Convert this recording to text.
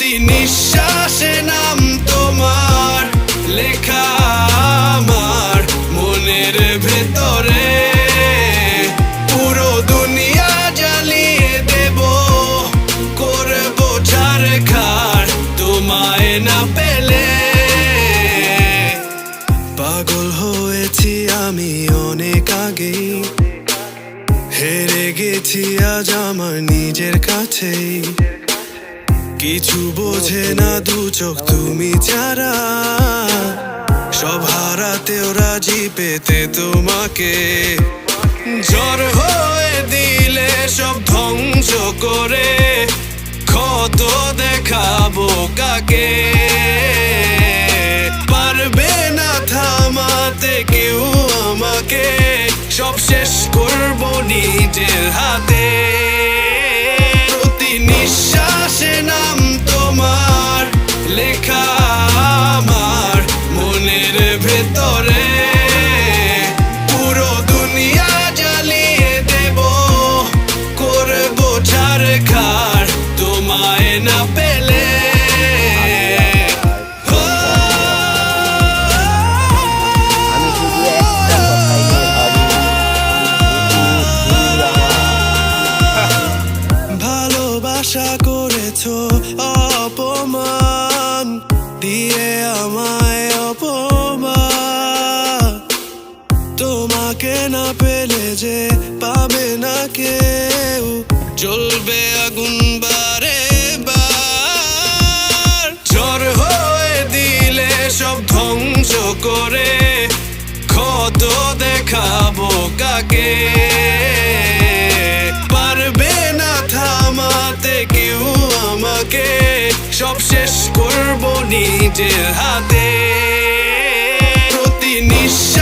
প্রতি নিঃশ্বাসে নাম তোমার লেখা আমার মনের ভেতরে। পুরো দুনিয়া জ্বালিয়ে দেব, করব ছারখার তোমায় না পেলে। পাগল হয়েছি আমি অনেক আগেই, হেরে গেছি আজ আমার নিজের কাছেই। কিছু বোঝে না দু চোখ তুমি ছাড়া, সব হারাতেও রাজি পেতে তোমাকে। ঝড় হয়ে দিলে সব ধ্বংস করে, ক্ষত দেখাবো কাকে। পারবে না থামাতে কেউ আমাকে, সব শেষ করবো নিজের হাতে। প্রতি নিঃশ্বাসে নাম তোমার লেখা আমার মনের ভেতরে। পুরো দুনিয়া জ্বালিয়ে দেব, করবো ছারখার তোমায় না পেলে। ভালোবাসা করেছো অপমান দিয়ে আমায় অপমান, তোমাকে না পেলে যে পাবে না কেউ, জ্বলবে আগুন বারে বার। ঝড় হয়ে দিলে সব ধ্বংস করে, ক্ষত দেখাবো কাকে। পারবে না থামাতে কেউ আমাকে, সব শেষ করবো নিজের হাতে। প্রতি নিঃশ্বাসে